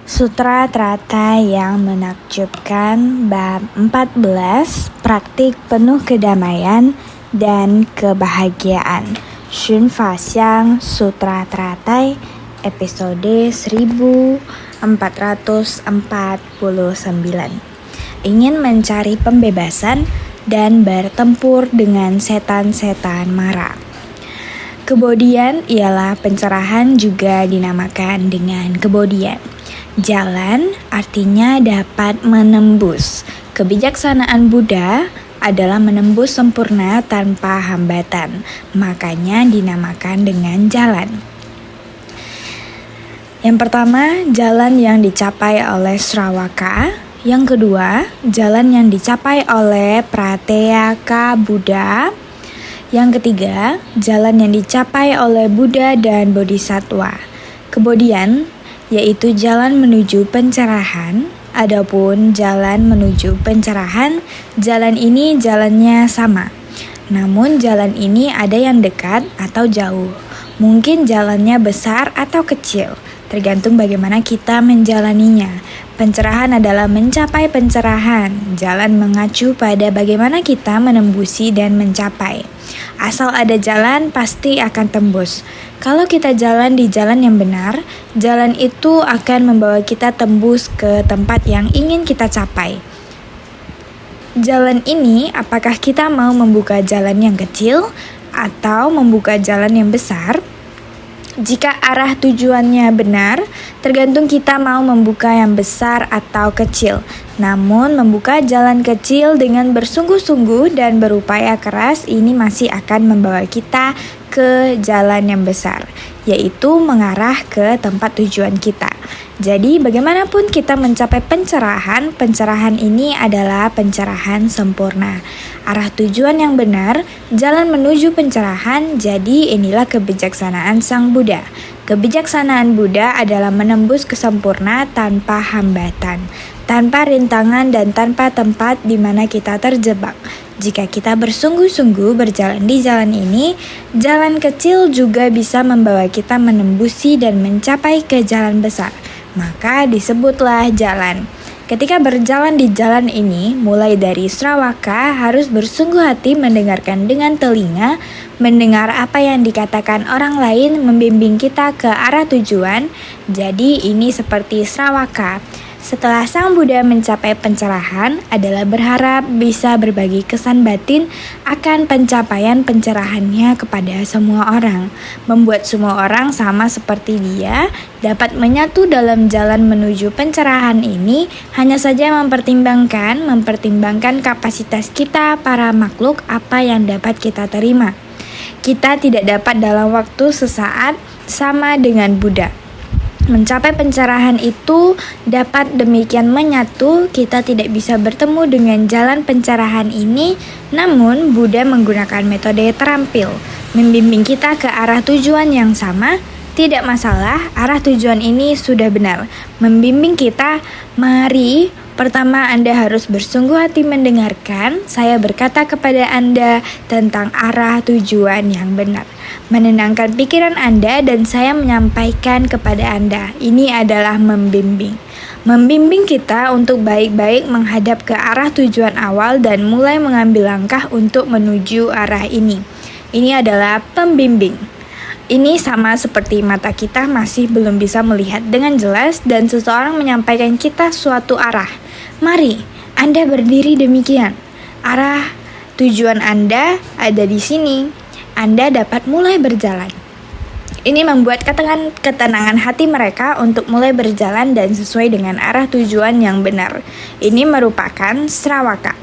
Sutra Teratai yang menakjubkan bab 14 praktik penuh kedamaian dan kebahagiaan. Xun Fa Xiang Sutra Teratai episode 1449. Ingin mencari pembebasan dan bertempur dengan setan-setan mara. Kebodian ialah pencerahan, juga dinamakan dengan kebodian. Jalan artinya dapat menembus. Kebijaksanaan Buddha adalah menembus sempurna tanpa hambatan, makanya dinamakan dengan jalan. Yang pertama, jalan yang dicapai oleh Sravaka. Yang kedua, jalan yang dicapai oleh Pratyeka Buddha. Yang ketiga, jalan yang dicapai oleh Buddha dan Bodhisattva. Kebodian yaitu jalan menuju pencerahan. Adapun jalan menuju pencerahan, jalan ini jalannya sama. Namun jalan ini ada yang dekat atau jauh. Mungkin jalannya besar atau kecil, tergantung bagaimana kita menjalaninya. Pencerahan adalah mencapai pencerahan. Jalan mengacu pada bagaimana kita menembusi dan mencapai. Asal ada jalan, pasti akan tembus. Kalau kita jalan di jalan yang benar, jalan itu akan membawa kita tembus ke tempat yang ingin kita capai. Jalan ini, apakah kita mau membuka jalan yang kecil atau membuka jalan yang besar? Jika arah tujuannya benar, tergantung kita mau membuka yang besar atau kecil. Namun membuka jalan kecil dengan bersungguh-sungguh dan berupaya keras ini masih akan membawa kita ke jalan yang besar, yaitu mengarah ke tempat tujuan kita. Jadi bagaimanapun kita mencapai pencerahan, pencerahan ini adalah pencerahan sempurna. Arah tujuan yang benar, jalan menuju pencerahan, jadi inilah kebijaksanaan Sang Buddha. Kebijaksanaan Buddha adalah menembus kesempurna tanpa hambatan, tanpa rintangan dan tanpa tempat di mana kita terjebak. Jika kita bersungguh-sungguh berjalan di jalan ini, jalan kecil juga bisa membawa kita menembusi dan mencapai ke jalan besar. Maka disebutlah jalan. Ketika berjalan di jalan ini, mulai dari Sravaka harus bersungguh hati mendengarkan dengan telinga, mendengar apa yang dikatakan orang lain, membimbing kita ke arah tujuan. Jadi ini seperti Sravaka. Setelah Sang Buddha mencapai pencerahan adalah berharap bisa berbagi kesan batin akan pencapaian pencerahannya kepada semua orang. Membuat semua orang sama seperti dia dapat menyatu dalam jalan menuju pencerahan ini, hanya saja mempertimbangkan kapasitas kita para makhluk apa yang dapat kita terima. Kita tidak dapat dalam waktu sesaat sama dengan Buddha. Mencapai pencerahan itu dapat demikian menyatu, kita tidak bisa bertemu dengan jalan pencerahan ini, namun Buddha menggunakan metode terampil, membimbing kita ke arah tujuan yang sama. Tidak masalah, arah tujuan ini sudah benar. Membimbing kita, mari, pertama Anda harus bersungguh hati mendengarkan. Saya berkata kepada Anda tentang arah tujuan yang benar. Menenangkan pikiran Anda dan saya menyampaikan kepada Anda. Ini adalah membimbing. Membimbing kita untuk baik-baik menghadap ke arah tujuan awal dan mulai mengambil langkah untuk menuju arah ini. Ini adalah pembimbing. Ini sama seperti mata kita masih belum bisa melihat dengan jelas dan seseorang menyampaikan kita suatu arah. Mari, Anda berdiri demikian. Arah tujuan Anda ada di sini. Anda dapat mulai berjalan. Ini membuat ketenangan hati mereka untuk mulai berjalan dan sesuai dengan arah tujuan yang benar. Ini merupakan Sravaka.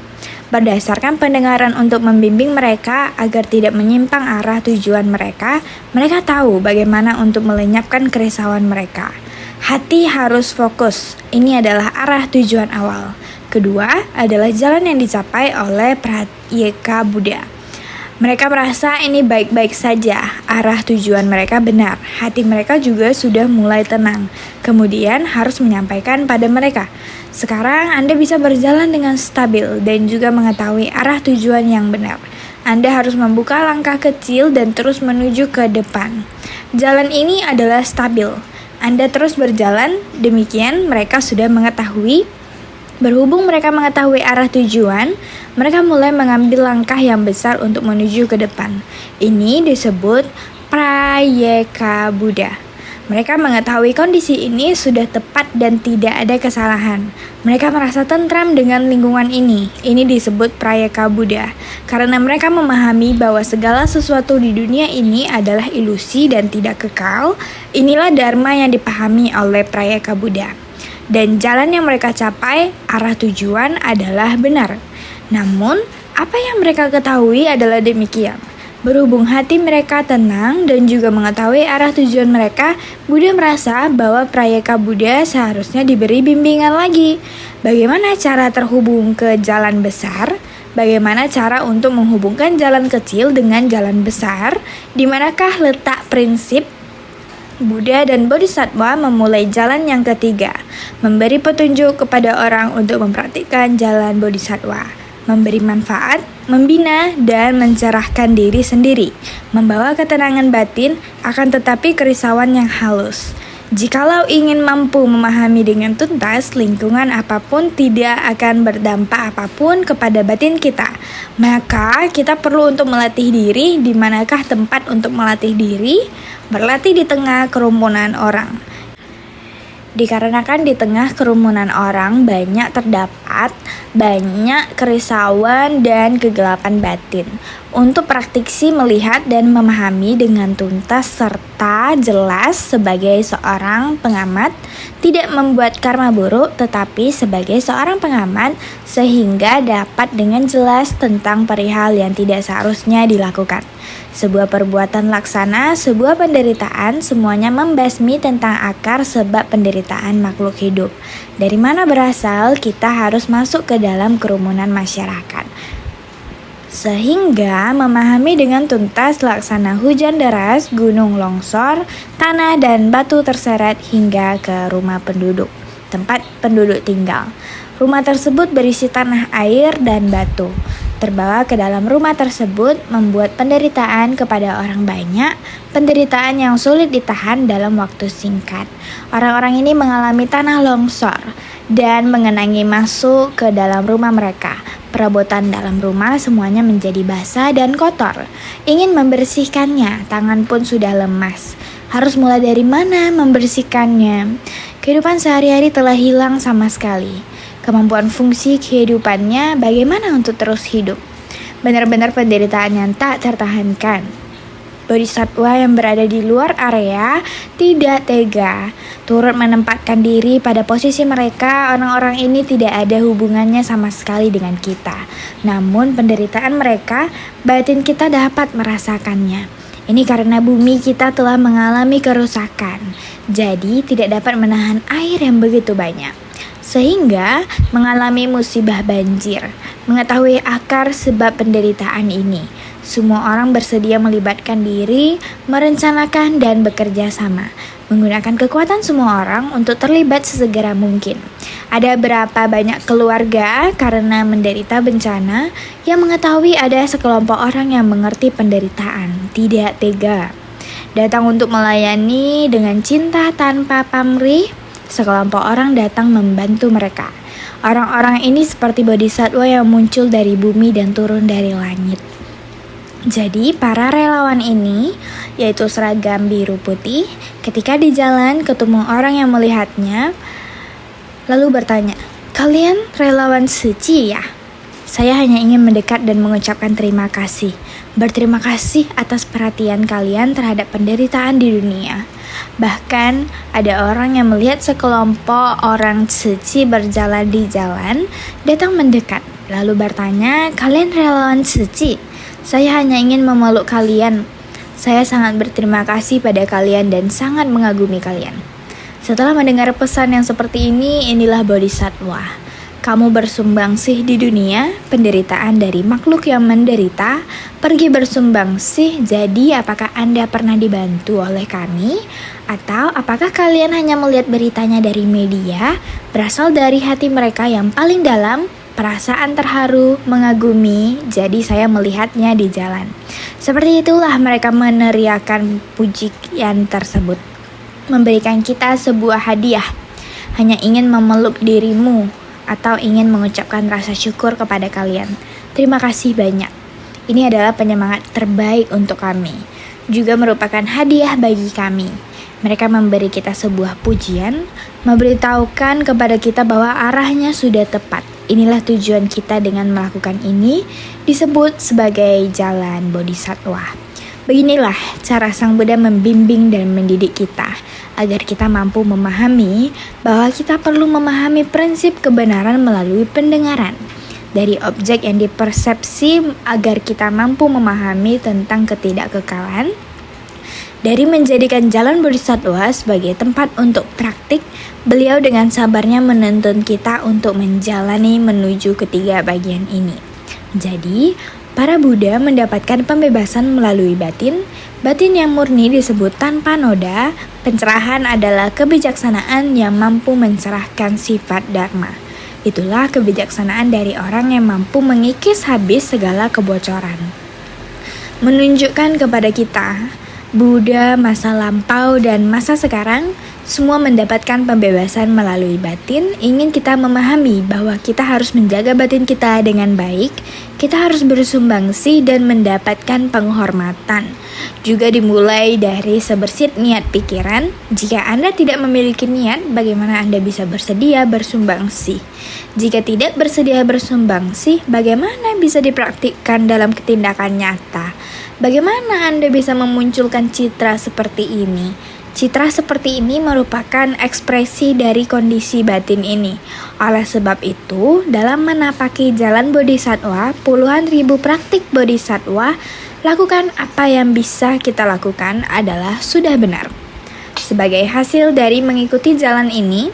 Berdasarkan pendengaran untuk membimbing mereka agar tidak menyimpang arah tujuan mereka, mereka tahu bagaimana untuk melenyapkan kerisauan mereka. Hati harus fokus. Ini adalah arah tujuan awal. Kedua adalah jalan yang dicapai oleh Pratyeka Buddha. Mereka merasa ini baik-baik saja, arah tujuan mereka benar, hati mereka juga sudah mulai tenang. Kemudian harus menyampaikan pada mereka, sekarang Anda bisa berjalan dengan stabil dan juga mengetahui arah tujuan yang benar. Anda harus membuka langkah kecil dan terus menuju ke depan. Jalan ini adalah stabil. Anda terus berjalan, demikian mereka sudah mengetahui. Berhubung mereka mengetahui arah tujuan, mereka mulai mengambil langkah yang besar untuk menuju ke depan. Ini disebut Prayeka Buddha. Mereka mengetahui kondisi ini sudah tepat dan tidak ada kesalahan. Mereka merasa tentram dengan lingkungan ini. Ini disebut Prayeka Buddha. Karena mereka memahami bahwa segala sesuatu di dunia ini adalah ilusi dan tidak kekal, inilah dharma yang dipahami oleh Prayeka Buddha. Dan jalan yang mereka capai, arah tujuan adalah benar. Namun, apa yang mereka ketahui adalah demikian. Berhubung hati mereka tenang dan juga mengetahui arah tujuan mereka, Buddha merasa bahwa Prayeka Buddha seharusnya diberi bimbingan lagi. Bagaimana cara terhubung ke jalan besar? Bagaimana cara untuk menghubungkan jalan kecil dengan jalan besar? Di manakah letak prinsip? Buddha dan Bodhisattva memulai jalan yang ketiga, memberi petunjuk kepada orang untuk mempraktikkan jalan Bodhisattva, memberi manfaat, membina, dan mencerahkan diri sendiri, membawa ketenangan batin, akan tetapi kerisauan yang halus. Jikalau ingin mampu memahami dengan tuntas, lingkungan apapun tidak akan berdampak apapun kepada batin kita. Maka kita perlu untuk melatih diri. Di manakah tempat untuk melatih diri? Berlatih di tengah kerumunan orang. Dikarenakan di tengah kerumunan orang terdapat banyak kerisauan dan kegelapan batin. Untuk praktisi melihat dan memahami dengan tuntas serta jelas sebagai seorang pengamat, tidak membuat karma buruk tetapi sebagai seorang pengamat sehingga dapat dengan jelas tentang perihal yang tidak seharusnya dilakukan. Sebuah perbuatan laksana, sebuah penderitaan, semuanya membasmi tentang akar sebab penderitaan makhluk hidup. Dari mana berasal, kita harus masuk ke dalam kerumunan masyarakat. Sehingga memahami dengan tuntas laksana hujan deras, gunung longsor, tanah dan batu terseret hingga ke rumah penduduk, tempat penduduk tinggal. Rumah tersebut berisi tanah, air, dan batu. Terbawa ke dalam rumah tersebut membuat penderitaan kepada orang banyak, penderitaan yang sulit ditahan dalam waktu singkat. Orang-orang ini mengalami tanah longsor dan mengenangi masuk ke dalam rumah mereka. Perabotan dalam rumah semuanya menjadi basah dan kotor. Ingin membersihkannya, tangan pun sudah lemas. Harus mulai dari mana membersihkannya? Kehidupan sehari-hari telah hilang sama sekali. Kemampuan fungsi kehidupannya bagaimana untuk terus hidup? Benar-benar penderitaan yang tak tertahankan. Bodhisattva yang berada di luar area tidak tega, turut menempatkan diri pada posisi mereka. Orang-orang ini tidak ada hubungannya sama sekali dengan kita. Namun penderitaan mereka, batin kita dapat merasakannya. Ini karena bumi kita telah mengalami kerusakan, jadi tidak dapat menahan air yang begitu banyak, sehingga mengalami musibah banjir. Mengetahui akar sebab penderitaan ini, semua orang bersedia melibatkan diri, merencanakan dan bekerja sama, menggunakan kekuatan semua orang untuk terlibat sesegera mungkin. Ada berapa banyak keluarga karena menderita bencana yang mengetahui ada sekelompok orang yang mengerti penderitaan, tidak tega, datang untuk melayani dengan cinta tanpa pamrih. Sekelompok orang datang membantu mereka. Orang-orang ini seperti bodhisattva yang muncul dari bumi dan turun dari langit. Jadi para relawan ini, yaitu seragam biru putih, ketika di jalan ketemu orang yang melihatnya, lalu bertanya, "Kalian relawan suci ya?" Saya hanya ingin mendekat dan mengucapkan terima kasih. Berterima kasih atas perhatian kalian terhadap penderitaan di dunia. Bahkan ada orang yang melihat sekelompok orang suci berjalan di jalan, datang mendekat, lalu bertanya, "Kalian relawan suci?" Saya hanya ingin memeluk kalian. Saya sangat berterima kasih pada kalian dan sangat mengagumi kalian. Setelah mendengar pesan yang seperti ini, inilah bodhisattva. Kamu bersumbangsih di dunia, penderitaan dari makhluk yang menderita, pergi bersumbangsih. Jadi apakah Anda pernah dibantu oleh kami? Atau apakah kalian hanya melihat beritanya dari media, berasal dari hati mereka yang paling dalam, perasaan terharu, mengagumi, jadi saya melihatnya di jalan. Seperti itulah mereka meneriakan pujian tersebut. memberikan kita sebuah hadiah, hanya ingin memeluk dirimu, atau ingin mengucapkan rasa syukur kepada kalian. Terima kasih banyak. Ini adalah penyemangat terbaik untuk kami. Juga merupakan hadiah bagi kami. Mereka memberi kita sebuah pujian, memberitahukan kepada kita bahwa arahnya sudah tepat. Inilah tujuan kita dengan melakukan ini, disebut sebagai jalan bodhisattva. Beginilah cara Sang Buddha membimbing dan mendidik kita, agar kita mampu memahami bahwa kita perlu memahami prinsip kebenaran melalui pendengaran dari objek yang dipersepsi, agar kita mampu memahami tentang ketidakkekalan. Dari menjadikan jalan bodhisattva sebagai tempat untuk praktik, beliau dengan sabarnya menuntun kita untuk menjalani menuju ketiga bagian ini. Jadi, para Buddha mendapatkan pembebasan melalui batin. Batin yang murni disebut tanpa noda. Pencerahan adalah kebijaksanaan yang mampu mencerahkan sifat dharma. Itulah kebijaksanaan dari orang yang mampu mengikis habis segala kebocoran. Menunjukkan kepada kita, Buddha masa lampau dan masa sekarang semua mendapatkan pembebasan melalui batin. Ingin kita memahami bahwa kita harus menjaga batin kita dengan baik. Kita harus bersumbangsi dan mendapatkan penghormatan. Juga dimulai dari sebersit niat pikiran. Jika Anda tidak memiliki niat, bagaimana Anda bisa bersedia bersumbangsi? Jika tidak bersedia bersumbangsi, bagaimana bisa dipraktikkan dalam tindakan nyata? Bagaimana Anda bisa memunculkan citra seperti ini? Citra seperti ini merupakan ekspresi dari kondisi batin ini. Oleh sebab itu, dalam menapaki jalan bodhisattva, puluhan ribu praktik bodhisattva, lakukan apa yang bisa kita lakukan adalah sudah benar. Sebagai hasil dari mengikuti jalan ini,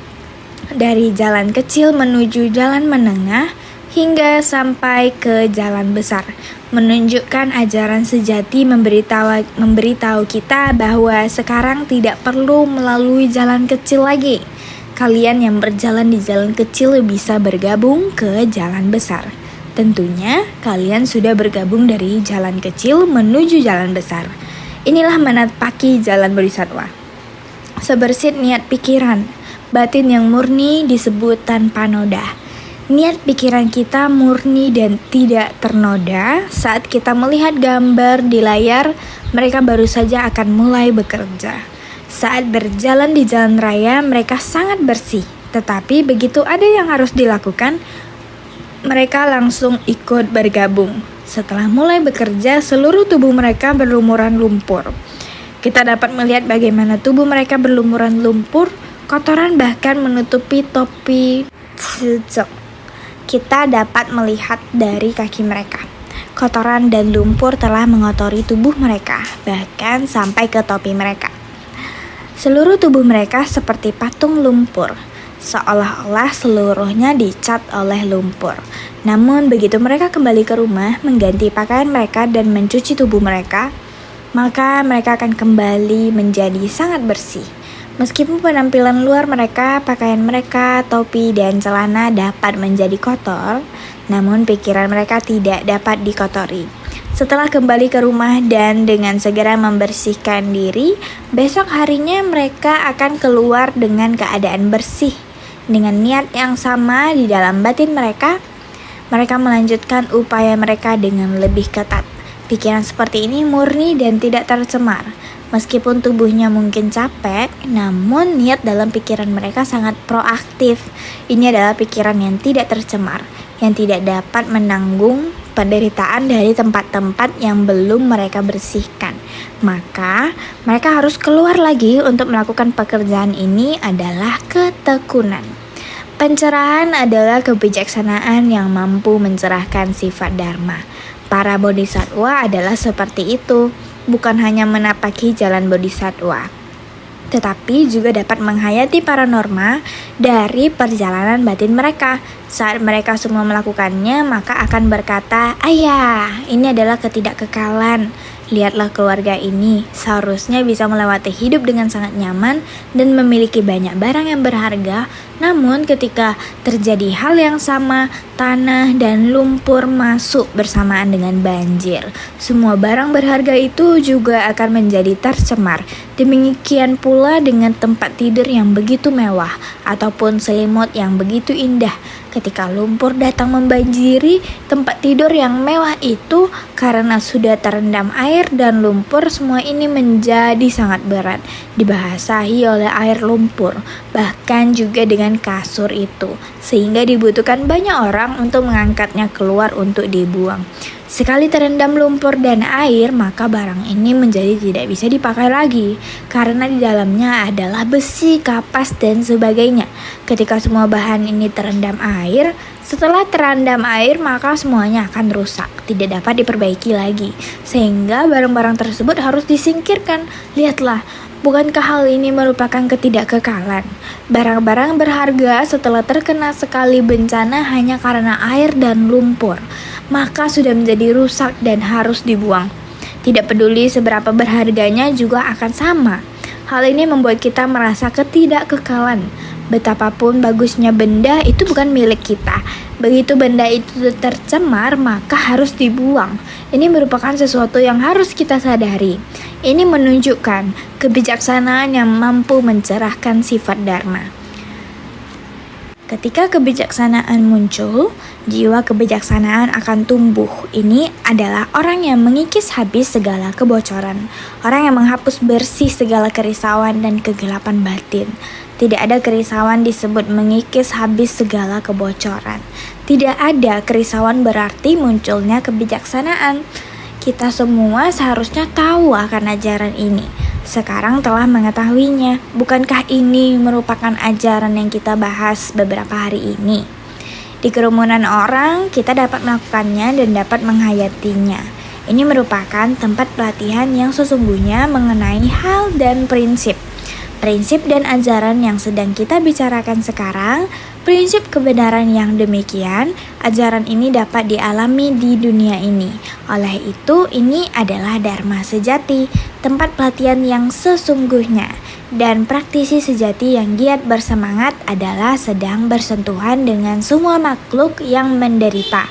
dari jalan kecil menuju jalan menengah, hingga sampai ke jalan besar, menunjukkan ajaran sejati, memberitahu kita bahwa sekarang tidak perlu melalui jalan kecil lagi. Kalian yang berjalan di jalan kecil bisa bergabung ke jalan besar. Tentunya kalian sudah bergabung dari jalan kecil menuju jalan besar. Inilah menapaki jalan bodhisattva. Sebersit niat pikiran, batin yang murni disebut tanpa noda. Niat pikiran kita murni dan tidak ternoda. Saat kita melihat gambar di layar, mereka baru saja akan mulai bekerja. Saat berjalan di jalan raya, mereka sangat bersih. Tetapi begitu ada yang harus dilakukan, mereka langsung ikut bergabung. Setelah mulai bekerja, seluruh tubuh mereka berlumuran lumpur. Kita dapat melihat bagaimana tubuh mereka berlumuran lumpur, kotoran bahkan menutupi topi cicak. Kita dapat melihat dari kaki mereka. Kotoran dan lumpur telah mengotori tubuh mereka, bahkan sampai ke topi mereka. Seluruh tubuh mereka seperti patung lumpur, seolah-olah seluruhnya dicat oleh lumpur. Namun begitu mereka kembali ke rumah, mengganti pakaian mereka dan mencuci tubuh mereka, maka mereka akan kembali menjadi sangat bersih. Meskipun penampilan luar mereka, pakaian mereka, topi, dan celana dapat menjadi kotor, namun pikiran mereka tidak dapat dikotori. Setelah kembali ke rumah dan dengan segera membersihkan diri, besok harinya mereka akan keluar dengan keadaan bersih. Dengan niat yang sama di dalam batin mereka, mereka melanjutkan upaya mereka dengan lebih ketat. Pikiran seperti ini murni dan tidak tercemar. Meskipun tubuhnya mungkin capek, namun niat dalam pikiran mereka sangat proaktif. Ini adalah pikiran yang tidak tercemar, yang tidak dapat menanggung penderitaan dari tempat-tempat yang belum mereka bersihkan. Maka, mereka harus keluar lagi untuk melakukan pekerjaan ini adalah ketekunan. Pencerahan adalah kebijaksanaan yang mampu mencerahkan sifat dharma. Para bodhisattva adalah seperti itu. Bukan hanya menapaki jalan bodhisattva, tetapi juga dapat menghayati para norma dari perjalanan batin mereka. Saat mereka semua melakukannya, maka akan berkata, "Ayah, ini adalah ketidakkekalan. Lihatlah keluarga ini, seharusnya bisa melewati hidup dengan sangat nyaman dan memiliki banyak barang yang berharga. Namun ketika terjadi hal yang sama, tanah dan lumpur masuk bersamaan dengan banjir. Semua barang berharga itu juga akan menjadi tercemar. Demikian pula dengan tempat tidur yang begitu mewah ataupun selimut yang begitu indah. Ketika lumpur datang membanjiri tempat tidur yang mewah itu karena sudah terendam air dan lumpur, semua ini menjadi sangat berat, dibasahi oleh air lumpur, bahkan juga dengan kasur itu, sehingga dibutuhkan banyak orang untuk mengangkatnya keluar untuk dibuang. Sekali terendam lumpur dan air, maka barang ini menjadi tidak bisa dipakai lagi karena di dalamnya adalah besi, kapas, dan sebagainya. Ketika semua bahan ini terendam air, setelah terendam air maka semuanya akan rusak, tidak dapat diperbaiki lagi, sehingga barang-barang tersebut harus disingkirkan. Lihatlah, bukankah hal ini merupakan ketidakkekalan? Barang-barang berharga setelah terkena sekali bencana hanya karena air dan lumpur, maka sudah menjadi rusak dan harus dibuang. Tidak peduli seberapa berharganya juga akan sama. Hal ini membuat kita merasa ketidakkekalan. Betapapun bagusnya benda itu bukan milik kita. Begitu benda itu tercemar, maka harus dibuang. Ini merupakan sesuatu yang harus kita sadari. Ini menunjukkan kebijaksanaan yang mampu mencerahkan sifat dharma. Ketika kebijaksanaan muncul, jiwa kebijaksanaan akan tumbuh. Ini adalah orang yang mengikis habis segala kebocoran, orang yang menghapus bersih segala kerisauan dan kegelapan batin. Tidak ada kerisauan disebut mengikis habis segala kebocoran. Tidak ada kerisauan berarti munculnya kebijaksanaan. Kita semua seharusnya tahu akan ajaran ini. Sekarang telah mengetahuinya. Bukankah ini merupakan ajaran yang kita bahas beberapa hari ini? Di kerumunan orang, kita dapat melakukannya dan dapat menghayatinya. Ini merupakan tempat pelatihan yang sesungguhnya mengenai hal dan prinsip. Prinsip dan ajaran yang sedang kita bicarakan sekarang, prinsip kebenaran yang demikian, ajaran ini dapat dialami di dunia ini. Oleh itu, ini adalah dharma sejati, tempat pelatihan yang sesungguhnya. Dan praktisi sejati yang giat bersemangat adalah sedang bersentuhan dengan semua makhluk yang menderita.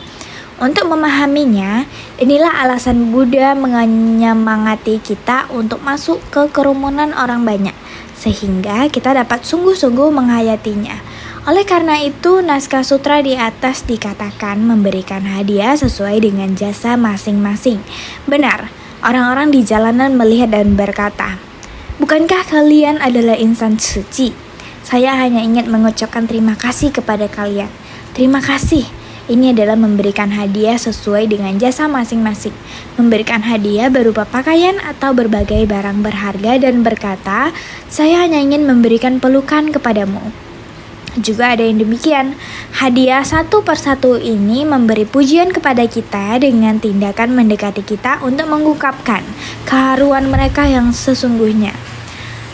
Untuk memahaminya, inilah alasan Buddha menyemangati kita untuk masuk ke kerumunan orang banyak, sehingga kita dapat sungguh-sungguh menghayatinya. Oleh karena itu, naskah sutra di atas dikatakan memberikan hadiah sesuai dengan jasa masing-masing. Benar, orang-orang di jalanan melihat dan berkata, "Bukankah kalian adalah insan suci? Saya hanya ingin mengucapkan terima kasih kepada kalian." Terima kasih. Ini adalah memberikan hadiah sesuai dengan jasa masing-masing. Memberikan hadiah berupa pakaian atau berbagai barang berharga dan berkata, "Saya hanya ingin memberikan pelukan kepadamu." Juga ada yang demikian. Hadiah satu persatu ini memberi pujian kepada kita dengan tindakan mendekati kita untuk mengungkapkan keharuan mereka yang sesungguhnya.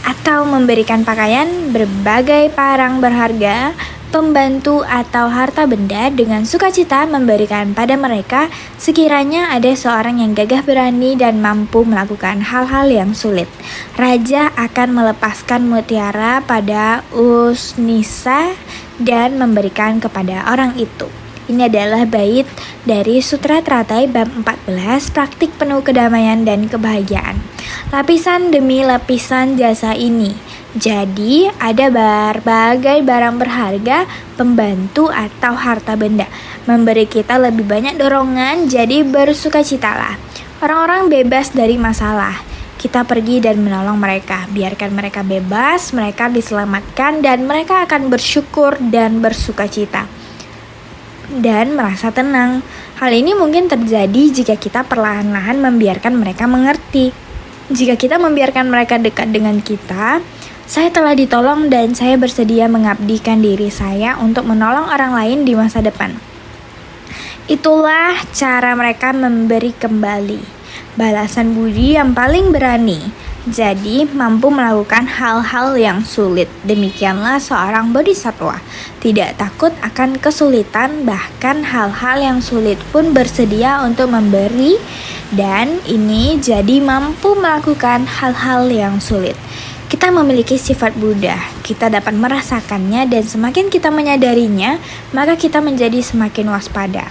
Atau memberikan pakaian, berbagai barang berharga, pembantu atau harta benda dengan sukacita memberikan pada mereka sekiranya ada seorang yang gagah berani dan mampu melakukan hal-hal yang sulit. Raja akan melepaskan mutiara pada Usnisa dan memberikan kepada orang itu. Ini adalah bait dari Sutra Teratai bab 14, praktik penuh kedamaian dan kebahagiaan. Lapisan demi lapisan jasa ini. Jadi, ada berbagai barang berharga, pembantu atau harta benda. Memberi kita lebih banyak dorongan, jadi bersukacitalah. Orang-orang bebas dari masalah. Kita pergi dan menolong mereka. Biarkan mereka bebas, mereka diselamatkan, dan mereka akan bersyukur dan bersukacita. Dan merasa tenang. Hal ini mungkin terjadi jika kita perlahan-lahan membiarkan mereka mengerti. Jika kita membiarkan mereka dekat dengan kita, saya telah ditolong dan saya bersedia mengabdikan diri saya untuk menolong orang lain di masa depan. Itulah cara mereka memberi kembali. Balasan budi yang paling berani. Jadi mampu melakukan hal-hal yang sulit. Demikianlah seorang bodhisatwa, tidak takut akan kesulitan, bahkan hal-hal yang sulit pun bersedia untuk memberi, dan ini jadi mampu melakukan hal-hal yang sulit. Kita memiliki sifat Buddha, kita dapat merasakannya, dan semakin kita menyadarinya, maka kita menjadi semakin waspada.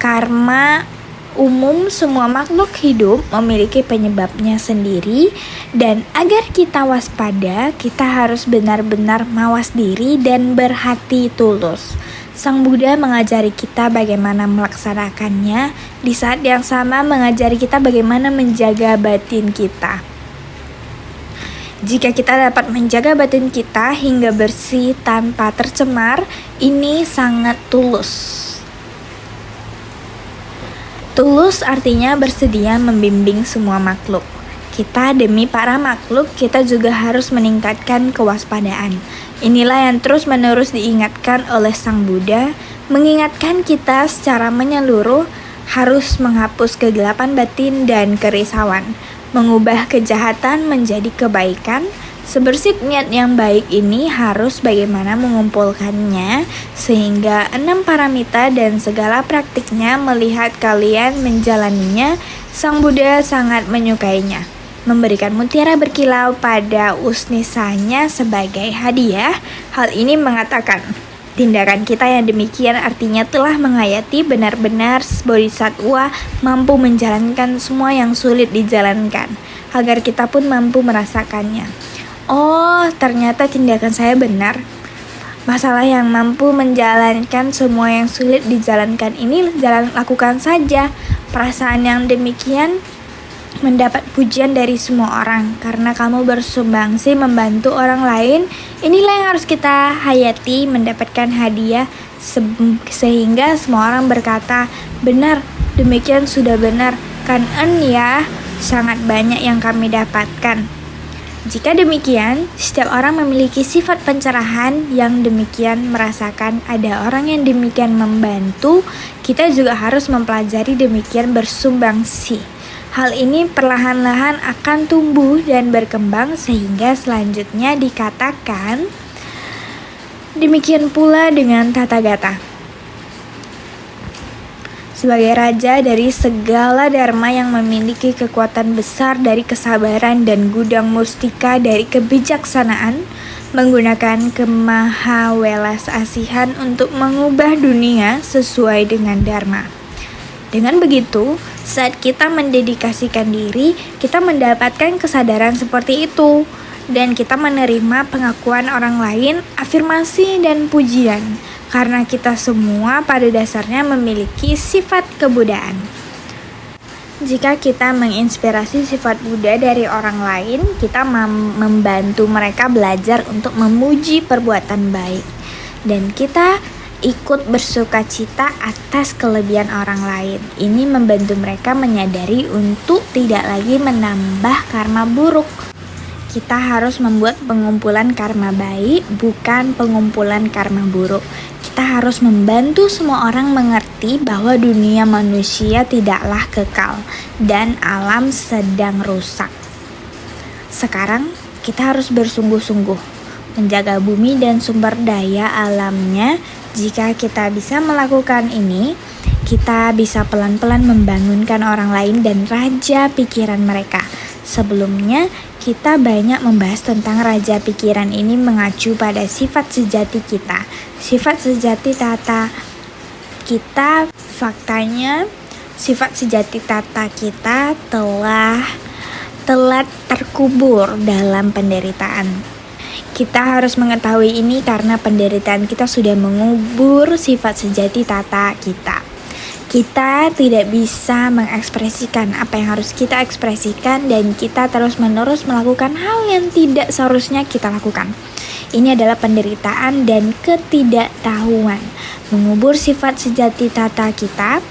Karma umum semua makhluk hidup memiliki penyebabnya sendiri, dan agar kita waspada, kita harus benar-benar mawas diri dan berhati tulus. Sang Buddha mengajari kita bagaimana melaksanakannya, di saat yang sama mengajari kita bagaimana menjaga batin kita. Jika kita dapat menjaga batin kita hingga bersih tanpa tercemar, ini sangat tulus. Tulus artinya bersedia membimbing semua makhluk. Kita demi para makhluk, kita juga harus meningkatkan kewaspadaan. Inilah yang terus-menerus diingatkan oleh Sang Buddha, mengingatkan kita secara menyeluruh harus menghapus kegelapan batin dan kerisauan, mengubah kejahatan menjadi kebaikan. Sebersih niat yang baik ini harus bagaimana mengumpulkannya sehingga 6 paramita dan segala praktiknya melihat kalian menjalaninya. Sang Buddha sangat menyukainya, memberikan mutiara berkilau pada usnisanya sebagai hadiah. Hal ini mengatakan, tindakan kita yang demikian artinya telah menghayati benar-benar bodhisatwa mampu menjalankan semua yang sulit dijalankan, agar kita pun mampu merasakannya. Oh, ternyata tindakan saya benar. Masalah yang mampu menjalankan semua yang sulit dijalankan ini lakukan saja. Perasaan yang demikian mendapat pujian dari semua orang karena kamu bersumbangsi membantu orang lain. Inilah yang harus kita hayati, mendapatkan hadiah sehingga semua orang berkata, benar, demikian sudah benar. Kan ya, sangat banyak yang kami dapatkan. Jika demikian, setiap orang memiliki sifat pencerahan yang demikian merasakan ada orang yang demikian membantu, kita juga harus mempelajari demikian bersumbangsi. Hal ini perlahan-lahan akan tumbuh dan berkembang sehingga selanjutnya dikatakan, demikian pula dengan Tathagata. Sebagai raja dari segala dharma yang memiliki kekuatan besar dari kesabaran dan gudang mustika dari kebijaksanaan, menggunakan kemahawelas asihan untuk mengubah dunia sesuai dengan dharma. Dengan begitu, saat kita mendedikasikan diri, kita mendapatkan kesadaran seperti itu, dan kita menerima pengakuan orang lain, afirmasi dan pujian. Karena kita semua pada dasarnya memiliki sifat kebudaan. Jika kita menginspirasi sifat Buddha dari orang lain, kita membantu mereka belajar untuk memuji perbuatan baik. Dan kita ikut bersukacita atas kelebihan orang lain. Ini membantu mereka menyadari untuk tidak lagi menambah karma buruk. Kita harus membuat pengumpulan karma baik, bukan pengumpulan karma buruk. Kita harus membantu semua orang mengerti bahwa dunia manusia tidaklah kekal dan alam sedang rusak. Sekarang kita harus bersungguh-sungguh menjaga bumi dan sumber daya alamnya. Jika kita bisa melakukan ini, kita bisa pelan-pelan membangunkan orang lain dan raja pikiran mereka. Sebelumnya, kita banyak membahas tentang raja pikiran ini mengacu pada sifat sejati kita. Sifat sejati tata kita, faktanya sifat sejati tata kita telah terkubur dalam penderitaan. Kita harus mengetahui ini karena penderitaan kita sudah mengubur sifat sejati tata kita. Kita tidak bisa mengekspresikan apa yang harus kita ekspresikan dan kita terus-menerus melakukan hal yang tidak seharusnya kita lakukan. Ini adalah penderitaan dan ketidaktahuan. Mengubur sifat sejati tata kita,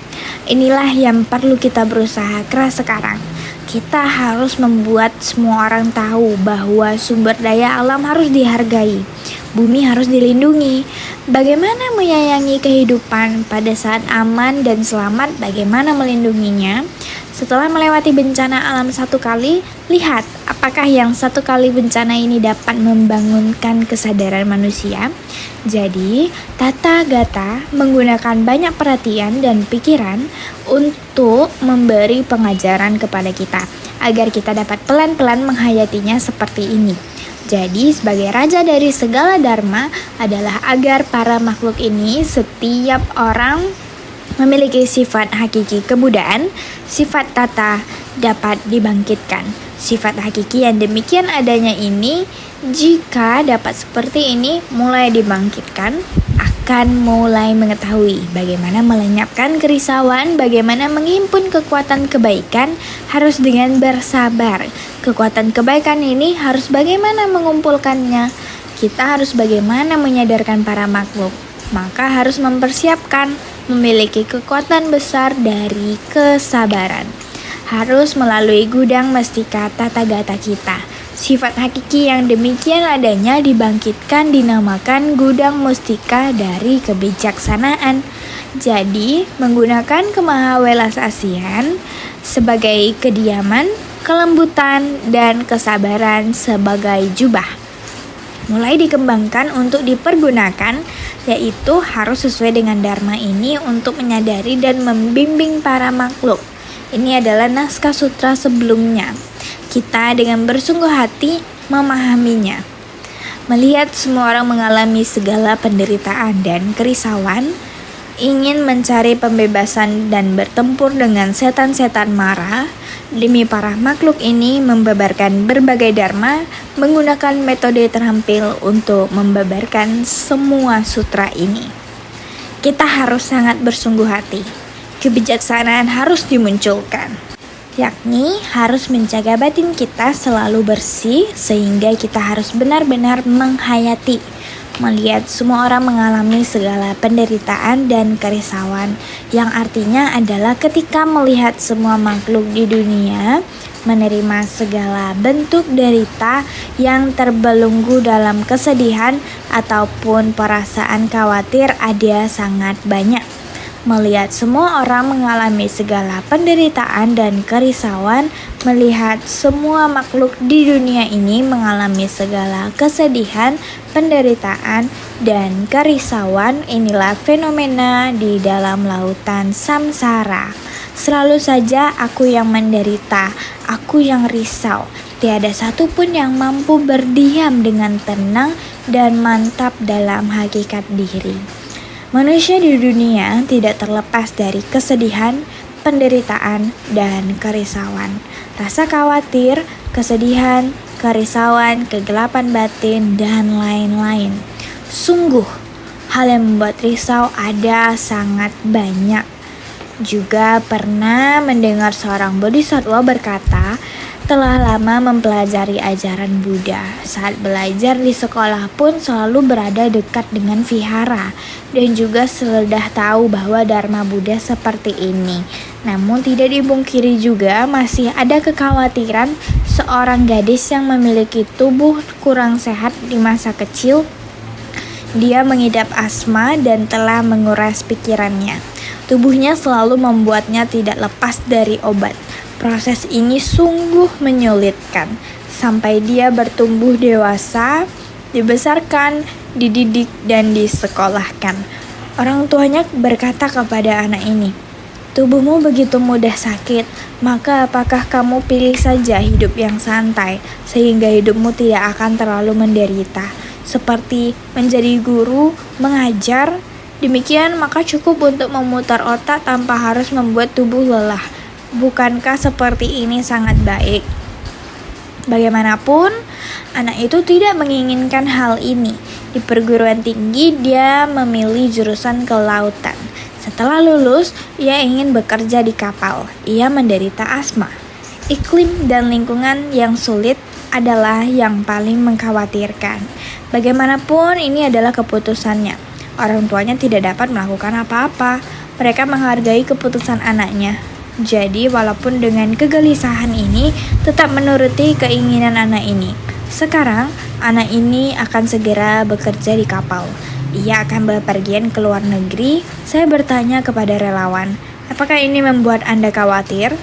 inilah yang perlu kita berusaha keras sekarang. Kita harus membuat semua orang tahu bahwa sumber daya alam harus dihargai, bumi harus dilindungi, Bagaimana menyayangi kehidupan pada saat aman dan selamat, bagaimana melindunginya? Setelah melewati bencana alam satu kali, lihat apakah yang satu kali bencana ini dapat membangunkan kesadaran manusia. Jadi, Tata Gata menggunakan banyak perhatian dan pikiran untuk memberi pengajaran kepada kita, agar kita dapat pelan-pelan menghayatinya seperti ini. Jadi, sebagai raja dari segala dharma adalah agar para makhluk ini, setiap orang memiliki sifat hakiki kebudaan, sifat tata dapat dibangkitkan. Sifat hakiki yang demikian adanya ini, jika dapat seperti ini mulai dibangkitkan, akan mulai mengetahui bagaimana melenyapkan kerisauan, bagaimana menghimpun kekuatan kebaikan harus dengan bersabar. Kekuatan kebaikan ini harus bagaimana mengumpulkannya. Kita harus bagaimana menyadarkan para makhluk. Maka harus mempersiapkan, memiliki kekuatan besar dari kesabaran. Harus melalui gudang mestika tata gata kita. Sifat hakiki yang demikian adanya dibangkitkan dinamakan gudang mustika dari kebijaksanaan. Jadi, menggunakan kemahawelasasian sebagai kediaman, kelembutan, dan kesabaran sebagai jubah mulai dikembangkan untuk dipergunakan, yaitu harus sesuai dengan dharma ini untuk menyadari dan membimbing para makhluk. Ini adalah naskah sutra sebelumnya. Kita dengan bersungguh hati memahaminya. Melihat semua orang mengalami segala penderitaan dan kerisauan, ingin mencari pembebasan dan bertempur dengan setan-setan marah, demi para makhluk ini membabarkan berbagai dharma menggunakan metode terampil untuk membabarkan semua sutra ini. Kita harus sangat bersungguh hati. Kebijaksanaan harus dimunculkan, yakni harus menjaga batin kita selalu bersih sehingga kita harus benar-benar menghayati, melihat semua orang mengalami segala penderitaan dan kerisauan, yang artinya adalah ketika melihat semua makhluk di dunia menerima segala bentuk derita yang terbelenggu dalam kesedihan ataupun perasaan khawatir ada sangat banyak. Melihat semua orang mengalami segala penderitaan dan kerisauan, melihat semua makhluk di dunia ini mengalami segala kesedihan, penderitaan, dan kerisauan, inilah fenomena di dalam lautan samsara. Selalu saja aku yang menderita, aku yang risau. Tiada satupun yang mampu berdiam dengan tenang dan mantap dalam hakikat diri. Manusia di dunia tidak terlepas dari kesedihan, penderitaan, dan kerisauan. Rasa khawatir, kesedihan, kerisauan, kegelapan batin, dan lain-lain. Sungguh, hal yang membuat risau ada sangat banyak. Juga pernah mendengar seorang bodhisattva berkata, telah lama mempelajari ajaran Buddha. Saat belajar di sekolah pun selalu berada dekat dengan vihara dan juga sudah tahu bahwa Dharma Buddha seperti ini. Namun tidak dipungkiri juga masih ada kekhawatiran seorang gadis yang memiliki tubuh kurang sehat di masa kecil. Dia mengidap asma dan telah menguras pikirannya. Tubuhnya selalu membuatnya tidak lepas dari obat. Proses ini sungguh menyulitkan sampai dia bertumbuh dewasa, dibesarkan, dididik, dan disekolahkan. Orang tuanya berkata kepada anak ini, "Tubuhmu begitu mudah sakit, maka apakah kamu pilih saja hidup yang santai sehingga hidupmu tidak akan terlalu menderita, seperti menjadi guru, mengajar? Demikian maka cukup untuk memutar otak tanpa harus membuat tubuh lelah. Bukankah seperti ini sangat baik?" Bagaimanapun, anak itu tidak menginginkan hal ini. Di perguruan tinggi, dia memilih jurusan kelautan. Setelah lulus, ia ingin bekerja di kapal. Ia menderita asma. Iklim dan lingkungan yang sulit adalah yang paling mengkhawatirkan. Bagaimanapun, ini adalah keputusannya. Orang tuanya tidak dapat melakukan apa-apa. Mereka menghargai keputusan anaknya. Jadi walaupun dengan kegelisahan ini tetap menuruti keinginan anak ini. Sekarang anak ini akan segera bekerja di kapal. ia akan bepergian ke luar negeri. Saya bertanya kepada relawan, apakah ini membuat Anda khawatir?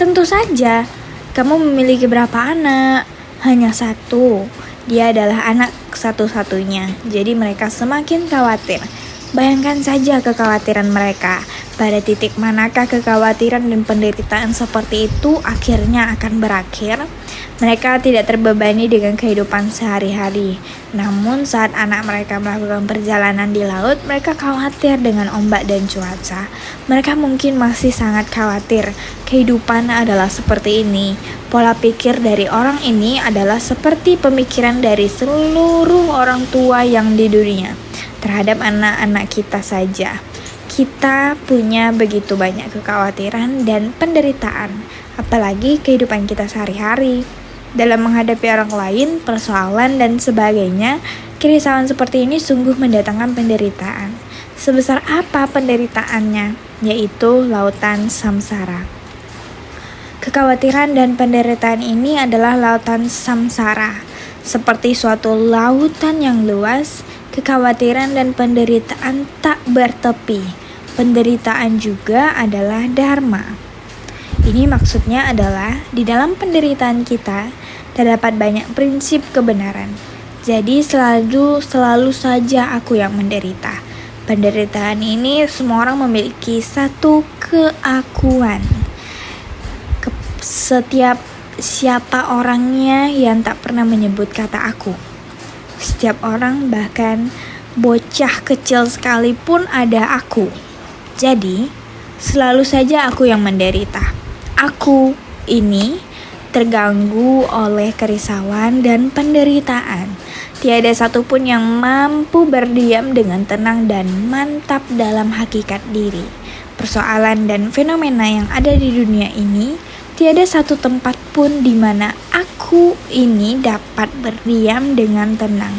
Tentu saja. Kamu memiliki berapa anak? Hanya satu. Dia adalah anak satu-satunya. Jadi mereka semakin khawatir. Bayangkan saja kekhawatiran mereka. Pada titik manakah kekhawatiran dan penderitaan seperti itu akhirnya akan berakhir? Mereka tidak terbebani dengan kehidupan sehari-hari. Namun saat anak mereka melakukan perjalanan di laut, mereka khawatir dengan ombak dan cuaca. Mereka mungkin masih sangat khawatir. Kehidupan adalah seperti ini. Pola pikir dari orang ini adalah seperti pemikiran dari seluruh orang tua yang di dunia. Terhadap anak-anak kita saja. Kita punya begitu banyak kekhawatiran dan penderitaan, apalagi kehidupan kita sehari-hari. Dalam menghadapi orang lain, persoalan dan sebagainya, kerisauan seperti ini sungguh mendatangkan penderitaan. Sebesar apa penderitaannya? Yaitu lautan samsara. Kekhawatiran dan penderitaan ini adalah lautan samsara, seperti suatu lautan yang luas. Kekhawatiran dan penderitaan tak bertepi. Penderitaan juga adalah dharma. Ini maksudnya adalah di dalam penderitaan kita terdapat banyak prinsip kebenaran. Jadi selalu saja aku yang menderita. Penderitaan ini semua orang memiliki satu keakuan. Setiap siapa orangnya yang tak pernah menyebut kata aku. Setiap orang, bahkan bocah kecil sekalipun ada aku. Jadi, selalu saja aku yang menderita. Aku ini terganggu oleh kerisauan dan penderitaan. Tiada satupun yang mampu berdiam dengan tenang dan mantap dalam hakikat diri. Persoalan dan fenomena yang ada di dunia ini, tiada satu tempat pun di mana aku ini dapat berdiam dengan tenang.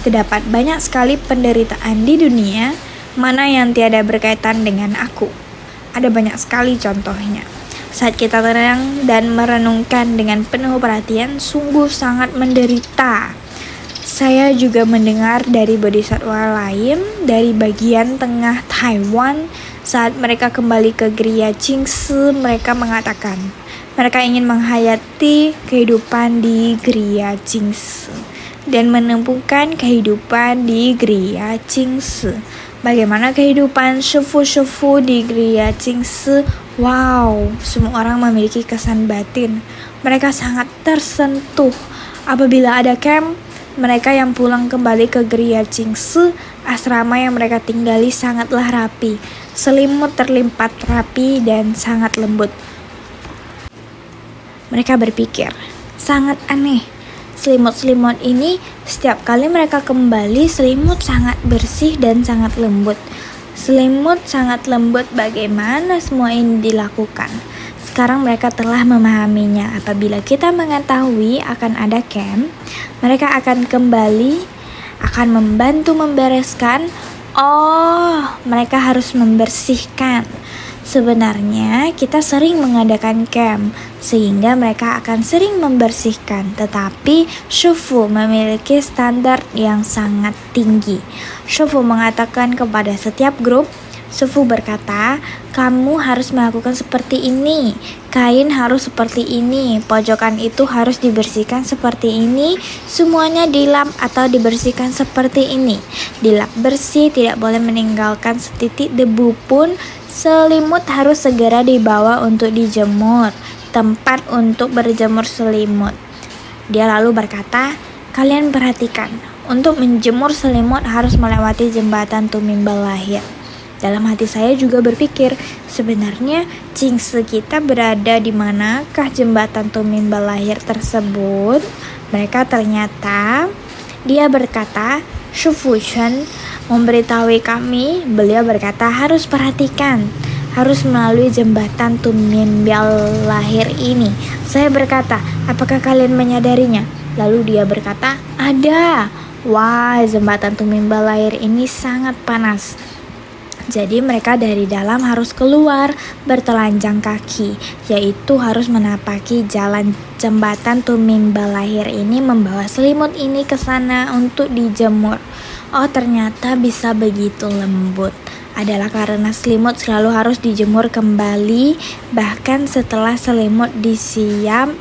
Terdapat banyak sekali penderitaan di dunia, mana yang tiada berkaitan dengan aku. Ada banyak sekali contohnya. Saat kita tenang dan merenungkan dengan penuh perhatian, sungguh sangat menderita. Saya juga mendengar dari bodhisatwa lain dari bagian tengah Taiwan, saat mereka kembali ke Gria Jingsi, mereka mengatakan, mereka ingin menghayati kehidupan di Gria Jingsi dan menemukan kehidupan di Gria Jingsi. Bagaimana kehidupan shufu-shufu di Gria Jingsi? Wow, semua orang memiliki kesan batin. Mereka sangat tersentuh. Apabila ada camp, mereka yang pulang kembali ke Gria Jingsi, asrama yang mereka tinggali sangatlah rapi. Selimut terlipat rapi dan sangat lembut. Mereka berpikir, sangat aneh. Selimut-selimut ini, setiap kali mereka kembali, selimut sangat bersih dan sangat lembut. Selimut sangat lembut, bagaimana semua ini dilakukan? Sekarang mereka telah memahaminya. Apabila kita mengetahui akan ada camp, mereka akan kembali, akan membantu membereskan. Oh, mereka harus membersihkan. Sebenarnya kita sering mengadakan camp sehingga mereka akan sering membersihkan, tetapi Shufu memiliki standar yang sangat tinggi. Shufu mengatakan kepada setiap grup, Shufu berkata, kamu harus melakukan seperti ini, kain harus seperti ini, pojokan itu harus dibersihkan seperti ini, semuanya dilap atau dibersihkan seperti ini. Dilap bersih, tidak boleh meninggalkan setitik debu pun. Selimut harus segera dibawa untuk dijemur, tempat untuk berjemur selimut. Dia lalu berkata, kalian perhatikan, untuk menjemur selimut harus melewati jembatan Tumimbal Lahir. Dalam hati saya juga berpikir, sebenarnya Jingsi kita berada di manakah jembatan Tumimbal Lahir tersebut? Mereka ternyata, dia berkata, Shufu Chen memberitahui kami, beliau berkata harus perhatikan, harus melalui jembatan Tumimbal Lahir ini. Saya berkata, apakah kalian menyadarinya? Lalu dia berkata, ada. Wah, jembatan Tumimbal Lahir ini sangat panas. Jadi mereka dari dalam harus keluar bertelanjang kaki, yaitu harus menapaki jalan jembatan Tumimbal Lahir ini, membawa selimut ini ke sana untuk dijemur. Oh, ternyata bisa begitu lembut. Adalah karena selimut selalu harus dijemur kembali, bahkan setelah selimut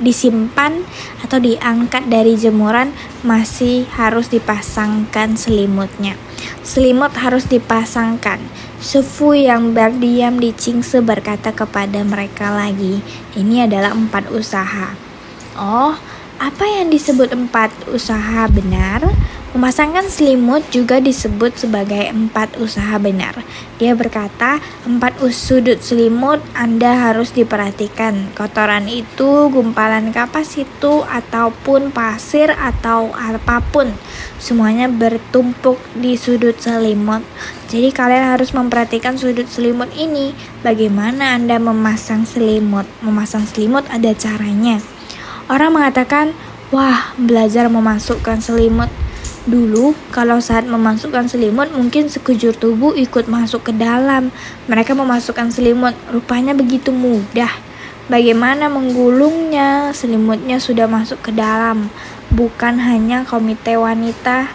disimpan atau diangkat dari jemuran, masih harus dipasangkan selimutnya. Selimut harus dipasangkan. Sufu yang berdiam di Cingse berkata kepada mereka lagi, ini adalah 4 usaha. Oh, apa yang disebut 4 usaha benar? Memasangkan selimut juga disebut sebagai 4 usaha benar. Dia berkata, 4 sudut selimut Anda harus diperhatikan. Kotoran itu, gumpalan kapas itu, ataupun pasir atau apapun, semuanya bertumpuk di sudut selimut. Jadi kalian harus memperhatikan sudut selimut ini. Bagaimana Anda memasang selimut? Memasang selimut ada caranya. Orang mengatakan, wah, belajar memasukkan selimut. Dulu, kalau saat memasukkan selimut, mungkin sekujur tubuh ikut masuk ke dalam. Mereka memasukkan selimut, rupanya begitu mudah. Bagaimana menggulungnya, selimutnya sudah masuk ke dalam. Bukan hanya komite wanita,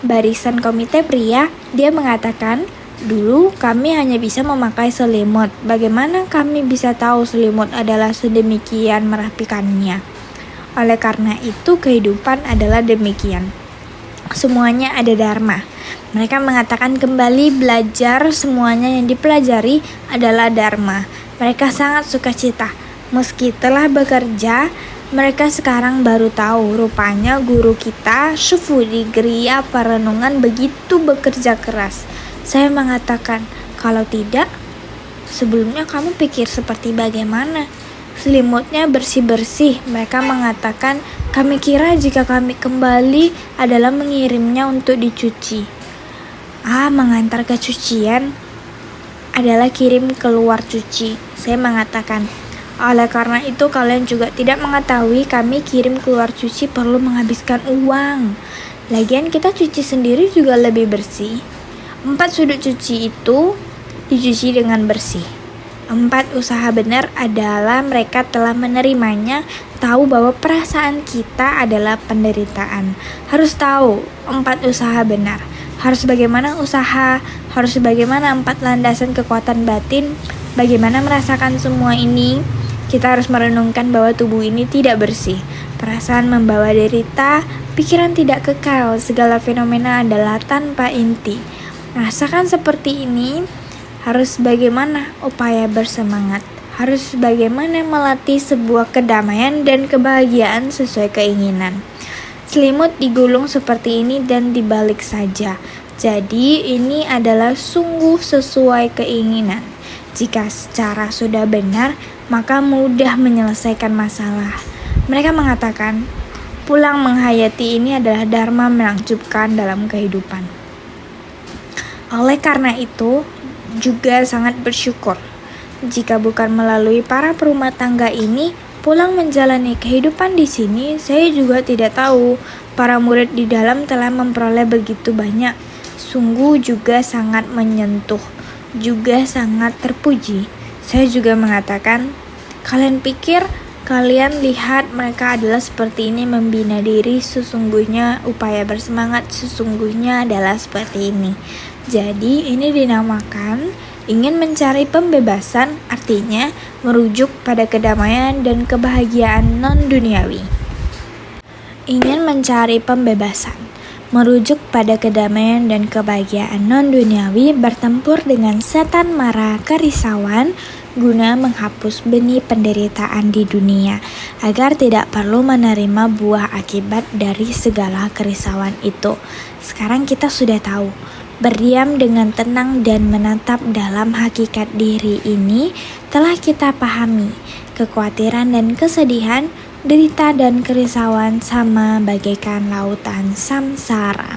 barisan komite pria, dia mengatakan, dulu kami hanya bisa memakai selimut. Bagaimana kami bisa tahu selimut adalah sedemikian merapikannya? Oleh karena itu, kehidupan adalah demikian. Semuanya ada dharma. Mereka mengatakan kembali belajar, semuanya yang dipelajari adalah dharma. Mereka sangat sukacita. Meski telah bekerja, mereka sekarang baru tahu rupanya guru kita, Shufu di geria perenungan begitu bekerja keras. Saya mengatakan, kalau tidak, sebelumnya kamu pikir seperti bagaimana? Selimutnya bersih-bersih. Mereka mengatakan, kami kira jika kami kembali adalah mengirimnya untuk dicuci. Mengantar ke cucian adalah kirim keluar cuci. Saya mengatakan, oleh karena itu kalian juga tidak mengetahui kami kirim keluar cuci perlu menghabiskan uang. Lagian kita cuci sendiri juga lebih bersih. 4 sudut cuci itu dicuci dengan bersih. 4 usaha benar adalah mereka telah menerimanya, tahu bahwa perasaan kita adalah penderitaan. Harus tahu 4 usaha benar. Harus bagaimana usaha, harus bagaimana 4 landasan kekuatan batin, bagaimana merasakan semua ini. Kita harus merenungkan bahwa tubuh ini tidak bersih. Perasaan membawa derita, pikiran tidak kekal, segala fenomena adalah tanpa inti. Merasakan seperti ini, harus bagaimana upaya bersemangat, harus bagaimana melatih sebuah kedamaian dan kebahagiaan sesuai keinginan. Selimut digulung seperti ini dan dibalik saja. Jadi ini adalah sungguh sesuai keinginan. Jika secara sudah benar, maka mudah menyelesaikan masalah. Mereka mengatakan, pulang menghayati ini adalah dharma menakjubkan dalam kehidupan. Oleh karena itu, juga sangat bersyukur. Jika bukan melalui para perumah tangga ini, pulang menjalani kehidupan di sini, saya juga tidak tahu para murid di dalam telah memperoleh begitu banyak. Sungguh juga sangat menyentuh, juga sangat terpuji. Saya juga mengatakan, kalian pikir, kalian lihat mereka adalah seperti ini membina diri, sesungguhnya upaya bersemangat sesungguhnya adalah seperti ini. Jadi ini dinamakan ingin mencari pembebasan, artinya merujuk pada kedamaian dan kebahagiaan non-duniawi. Ingin mencari pembebasan, merujuk pada kedamaian dan kebahagiaan non-duniawi, bertempur dengan setan mara kerisauan guna menghapus benih penderitaan di dunia, agar tidak perlu menerima buah akibat dari segala kerisauan itu. Sekarang kita sudah tahu. Berdiam dengan tenang dan menatap dalam hakikat diri ini telah kita pahami. Kekhawatiran dan kesedihan, derita dan kerisauan sama bagaikan lautan samsara.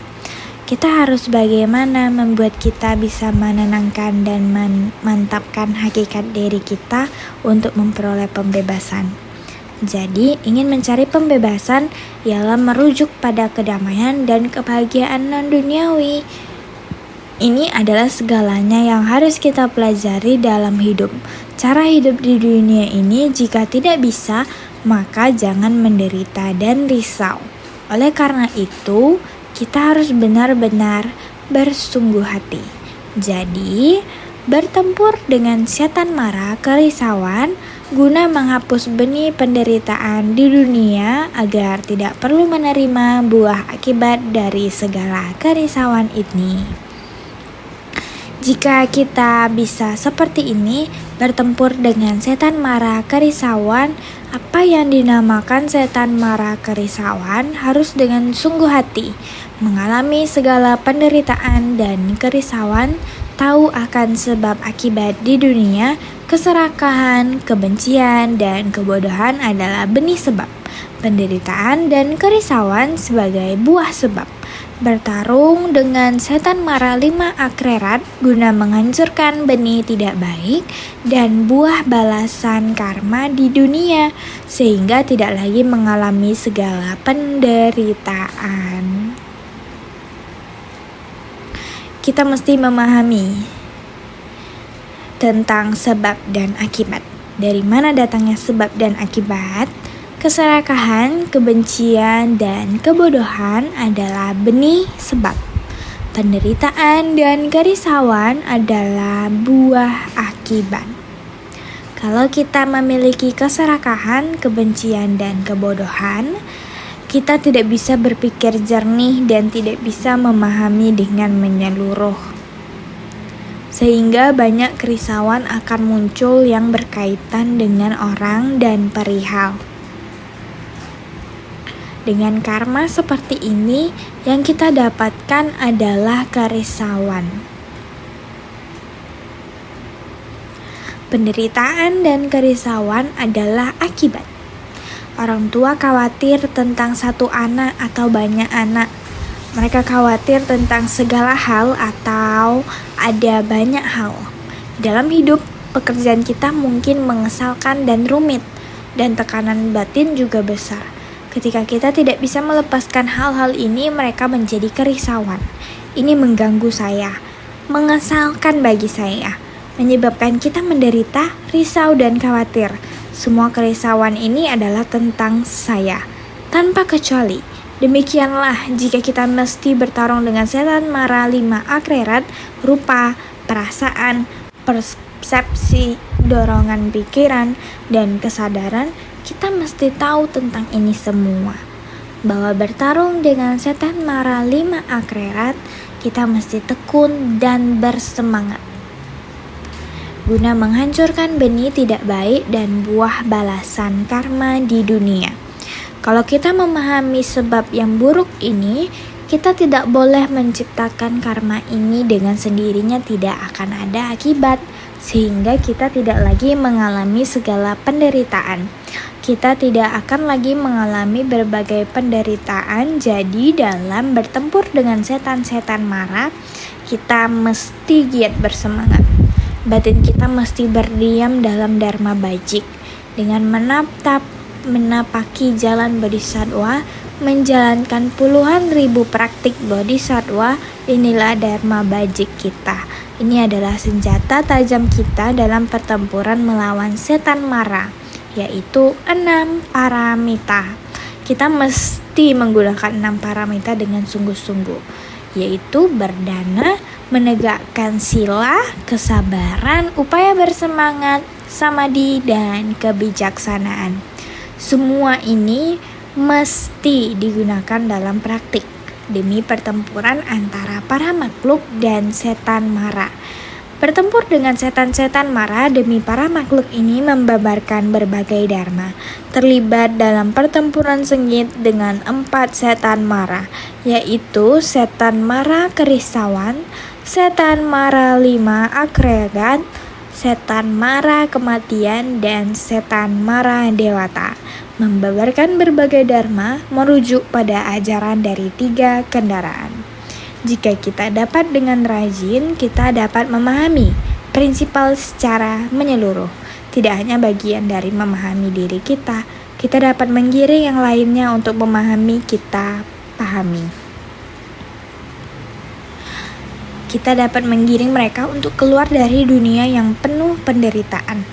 Kita harus bagaimana membuat kita bisa menenangkan dan memantapkan hakikat diri kita untuk memperoleh pembebasan. Jadi, ingin mencari pembebasan ialah merujuk pada kedamaian dan kebahagiaan non-duniawi. Ini adalah segalanya yang harus kita pelajari dalam hidup. Cara hidup di dunia ini jika tidak bisa, maka jangan menderita dan risau. Oleh karena itu, kita harus benar-benar bersungguh hati. Jadi, bertempur dengan setan mara kerisauan guna menghapus benih penderitaan di dunia agar tidak perlu menerima buah akibat dari segala kerisauan ini. Jika kita bisa seperti ini, bertempur dengan setan mara kerisauan, apa yang dinamakan setan mara kerisauan harus dengan sungguh hati, mengalami segala penderitaan dan kerisauan, tahu akan sebab akibat di dunia, keserakahan, kebencian, dan kebodohan adalah benih sebab, penderitaan dan kerisauan sebagai buah sebab. Bertarung dengan setan mara 5 akrerat guna menghancurkan benih tidak baik dan buah balasan karma di dunia, sehingga tidak lagi mengalami segala penderitaan. Kita mesti memahami tentang sebab dan akibat. Dari mana datangnya sebab dan akibat? Keserakahan, kebencian, dan kebodohan adalah benih sebab. Penderitaan dan kerisauan adalah buah akibat. Kalau kita memiliki keserakahan, kebencian, dan kebodohan, kita tidak bisa berpikir jernih dan tidak bisa memahami dengan menyeluruh. Sehingga banyak kerisauan akan muncul yang berkaitan dengan orang dan perihal. Dengan karma seperti ini, yang kita dapatkan adalah kerisauan. Penderitaan dan kerisauan adalah akibat. Orang tua khawatir tentang satu anak atau banyak anak. Mereka khawatir tentang segala hal atau ada banyak hal. Dalam hidup, pekerjaan kita mungkin mengesalkan dan rumit, dan tekanan batin juga besar. Ketika kita tidak bisa melepaskan hal-hal ini, mereka menjadi kerisauan. Ini mengganggu saya, mengesalkan bagi saya, menyebabkan kita menderita, risau, dan khawatir. Semua kerisauan ini adalah tentang saya, tanpa kecuali. Demikianlah jika kita mesti bertarung dengan setan mara 5 akrerat, rupa, perasaan, persepsi, dorongan pikiran, dan kesadaran, kita mesti tahu tentang ini semua. Bahwa bertarung dengan setan mara 5 akrerat, kita mesti tekun dan bersemangat guna menghancurkan benih tidak baik dan buah balasan karma di dunia. Kalau kita memahami sebab yang buruk ini, kita tidak boleh menciptakan karma ini dengan sendirinya, tidak akan ada akibat, sehingga kita tidak lagi mengalami segala penderitaan. Kita tidak akan lagi mengalami berbagai penderitaan. Jadi dalam bertempur dengan setan-setan mara, kita mesti giat bersemangat. Batin kita mesti berdiam dalam dharma bajik dengan menapaki jalan bodhisattva, menjalankan puluhan ribu praktik bodhisattva. Inilah dharma bajik kita. Ini adalah senjata tajam kita dalam pertempuran melawan setan mara, yaitu 6 paramita. Kita mesti menggunakan 6 paramita dengan sungguh-sungguh, yaitu berdana, menegakkan sila, kesabaran, upaya bersemangat, samadhi, dan kebijaksanaan. Semua ini mesti digunakan dalam praktik demi pertempuran antara para makhluk dan setan mara. Bertempur dengan setan-setan mara demi para makhluk ini membabarkan berbagai dharma. Terlibat dalam pertempuran sengit dengan 4 setan mara, yaitu setan mara kerisauan, setan mara 5 akrerat, setan mara kematian, dan setan mara dewata. Membabarkan berbagai dharma merujuk pada ajaran dari 3 kendaraan. Jika kita dapat dengan rajin, kita dapat memahami prinsipal secara menyeluruh. Tidak hanya bagian dari memahami diri kita dapat menggiring yang lainnya untuk memahami kita pahami. Kita dapat menggiring mereka untuk keluar dari dunia yang penuh penderitaan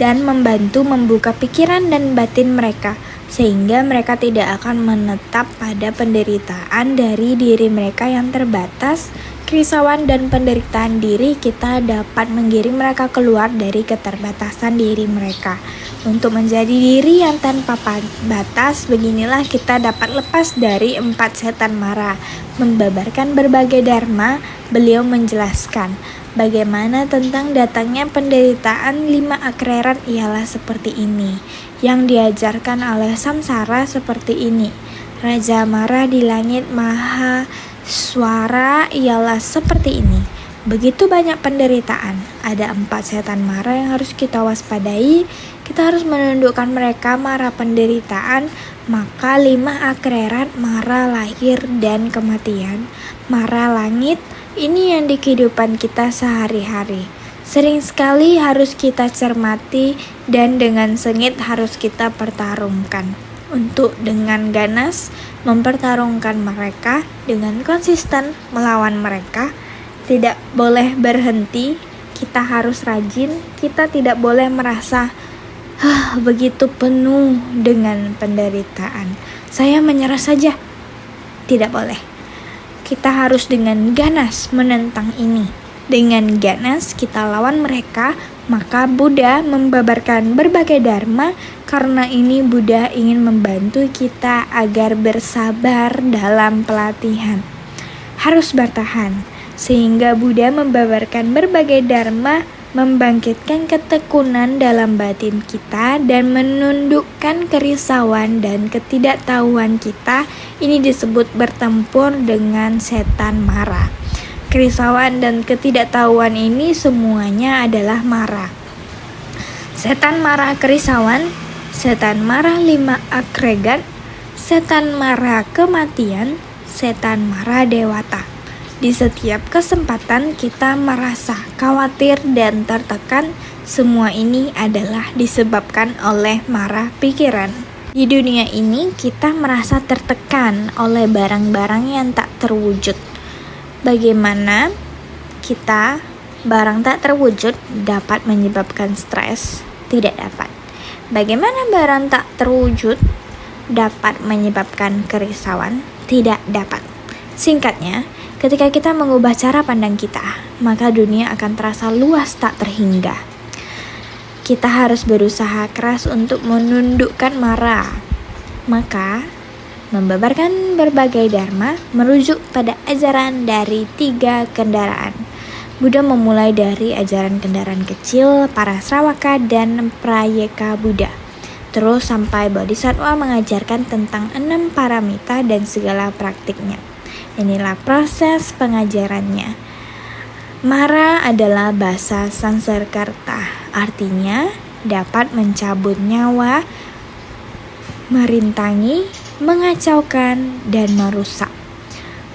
dan membantu membuka pikiran dan batin mereka sehingga mereka tidak akan menetap pada penderitaan dari diri mereka yang terbatas. Kerisauan dan penderitaan diri kita dapat menggiring mereka keluar dari keterbatasan diri mereka untuk menjadi diri yang tanpa batas. Beginilah kita dapat lepas dari 4 setan mara. Membabarkan berbagai dharma, beliau menjelaskan bagaimana tentang datangnya penderitaan 5 akrerat ialah seperti ini. Yang diajarkan oleh samsara seperti ini. Raja Mara di langit maha suara ialah seperti ini. Begitu banyak penderitaan. Ada 4 setan mara yang harus kita waspadai. Kita harus menundukkan mereka mara penderitaan. Maka 5 akrerat mara lahir dan kematian. Mara langit, ini yang di kehidupan kita sehari-hari. Sering sekali harus kita cermati dan dengan sengit harus kita pertarungkan. Untuk dengan ganas mempertarungkan mereka, dengan konsisten melawan mereka. Tidak boleh berhenti, kita harus rajin, kita tidak boleh merasa begitu penuh dengan penderitaan. Saya menyerah saja. Tidak boleh. Kita harus dengan ganas menentang ini. Dengan ganas kita lawan mereka, maka Buddha membabarkan berbagai dharma. Karena ini Buddha ingin membantu kita agar bersabar dalam pelatihan. Harus bertahan, sehingga Buddha membabarkan berbagai dharma, membangkitkan ketekunan dalam batin kita dan menundukkan kerisauan dan ketidaktahuan kita. Ini disebut bertempur dengan setan mara. Kerisauan dan ketidaktahuan ini semuanya adalah mara. Setan mara kerisauan, setan mara 5 agregat, setan mara kematian, setan mara dewata. Di setiap kesempatan kita merasa khawatir dan tertekan. Semua ini adalah disebabkan oleh mara pikiran. Di dunia ini kita merasa tertekan oleh barang-barang yang tak terwujud. Bagaimana kita barang tak terwujud dapat menyebabkan stres? Tidak dapat. Bagaimana barang tak terwujud dapat menyebabkan kerisauan? Tidak dapat. Singkatnya, ketika kita mengubah cara pandang kita, maka dunia akan terasa luas tak terhingga. Kita harus berusaha keras untuk menundukkan mara. Maka membabarkan berbagai dharma merujuk pada ajaran dari 3 kendaraan. Buddha memulai dari ajaran kendaraan kecil, para Sravaka dan Prayeka Buddha. Terus sampai Bodhisattva mengajarkan tentang 6 paramita dan segala praktiknya. Inilah proses pengajarannya. Mara adalah bahasa Sanskerta, artinya dapat mencabut nyawa, merintangi, mengacaukan, dan merusak.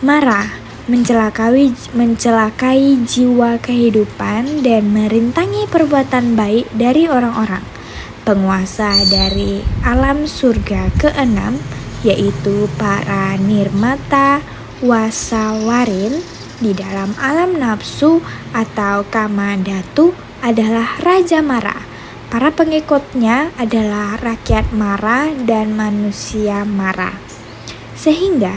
Mara mencelakai jiwa kehidupan dan merintangi perbuatan baik dari orang-orang. Penguasa dari alam surga ke-6, yaitu para nirmata wasawarin di dalam alam nafsu atau kamandhatu adalah Raja Mara. Para pengikutnya adalah rakyat mara dan manusia mara. Sehingga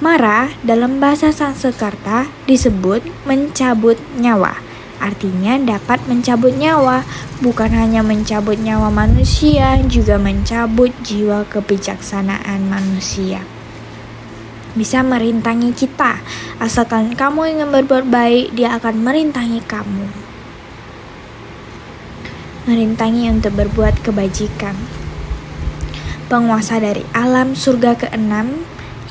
mara dalam bahasa Sanskerta disebut mencabut nyawa. Artinya dapat mencabut nyawa, bukan hanya mencabut nyawa manusia, juga mencabut jiwa kebijaksanaan manusia. Bisa merintangi kita. Asalkan kamu ingin berbuat baik, dia akan merintangi kamu. Merintangi untuk berbuat kebajikan. Penguasa dari alam surga ke-6,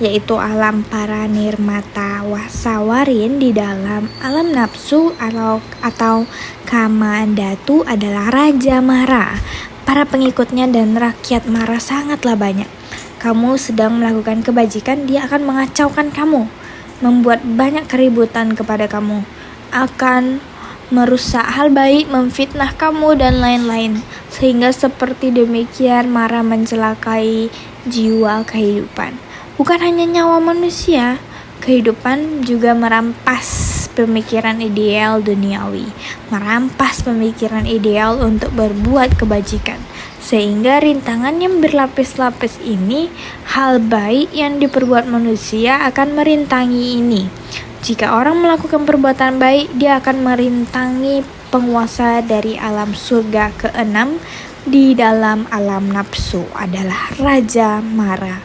yaitu alam para nirmata wasawarin di dalam alam nafsu atau kamandhatu adalah Raja Mara. Para pengikutnya dan rakyat Mara sangatlah banyak. Kamu sedang melakukan kebajikan, dia akan mengacaukan kamu, membuat banyak keributan kepada kamu, akan merusak hal baik, memfitnah kamu, dan lain-lain. Sehingga seperti demikian Mara mencelakai jiwa kehidupan. Bukan hanya nyawa manusia, kehidupan juga merampas pemikiran ideal duniawi, merampas pemikiran ideal untuk berbuat kebajikan. Sehingga rintangan yang berlapis-lapis ini, hal baik yang diperbuat manusia akan merintangi ini. Jika orang melakukan perbuatan baik, dia akan merintangi penguasa dari alam surga keenam di dalam alam nafsu adalah Raja Mara.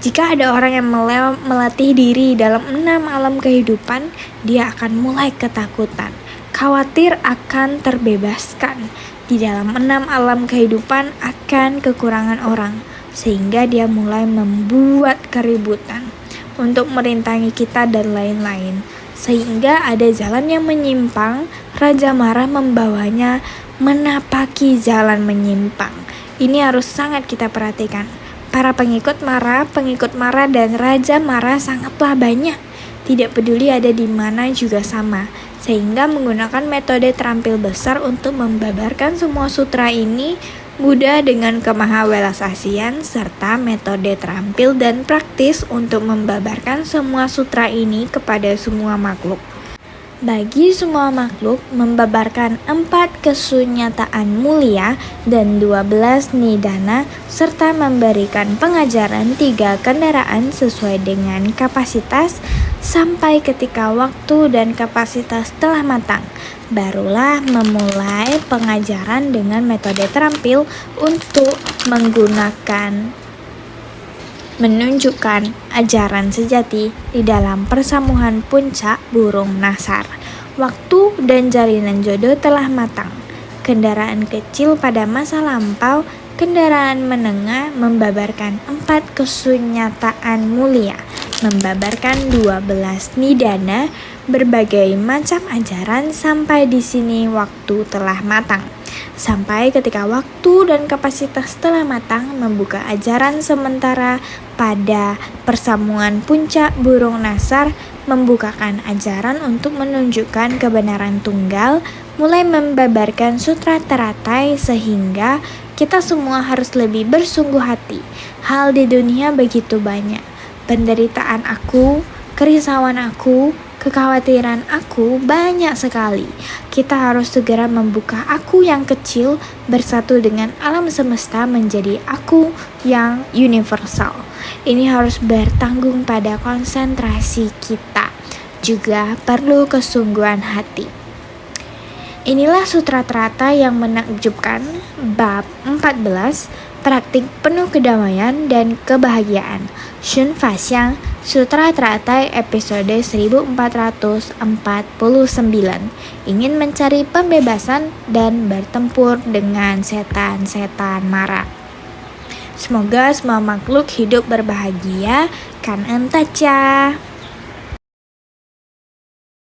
Jika ada orang yang melatih diri dalam 6 alam kehidupan, dia akan mulai ketakutan, khawatir akan terbebaskan di dalam 6 alam kehidupan akan kekurangan orang, sehingga dia mulai membuat keributan untuk merintangi kita dan lain-lain. Sehingga ada jalan yang menyimpang, Raja Mara membawanya menapaki jalan menyimpang. Ini harus sangat kita perhatikan. Para pengikut Mara dan Raja Mara sangatlah banyak. Tidak peduli ada di mana juga sama. Sehingga menggunakan metode terampil besar untuk membabarkan semua sutra ini, Buddha dengan kemahawelasasian serta metode terampil dan praktis untuk membabarkan semua sutra ini kepada semua makhluk. Bagi semua makhluk, membabarkan 4 kesunyataan mulia dan 12 nidana, serta memberikan pengajaran 3 kendaraan sesuai dengan kapasitas sampai ketika waktu dan kapasitas telah matang. Barulah memulai pengajaran dengan metode terampil untuk menunjukkan ajaran sejati di dalam persamuhan puncak burung nasar. Waktu dan jalinan jodoh telah matang. Kendaraan kecil pada masa lampau, kendaraan menengah membabarkan 4 kesunyataan mulia, membabarkan 12 nidana, berbagai macam ajaran. Sampai di sini waktu telah matang. Sampai ketika waktu dan kapasitas telah matang, membuka ajaran sementara pada persamuan puncak burung nasar, membukakan ajaran untuk menunjukkan kebenaran tunggal, mulai membabarkan sutra teratai sehingga kita semua harus lebih bersungguh hati. Hal di dunia begitu banyak. Penderitaan aku, kerisauan aku, kekhawatiran aku banyak sekali. Kita harus segera membuka aku yang kecil bersatu dengan alam semesta menjadi aku yang universal. Ini harus bertanggung pada konsentrasi kita. Juga perlu kesungguhan hati. Inilah sutra teratai yang menakjubkan, bab 14, praktik penuh kedamaian dan kebahagiaan. Shun Fa Xiang, Sutra Teratai episode 1449. Ingin mencari pembebasan dan bertempur dengan setan-setan Mara. Semoga semua makhluk hidup berbahagia. Kan entacha.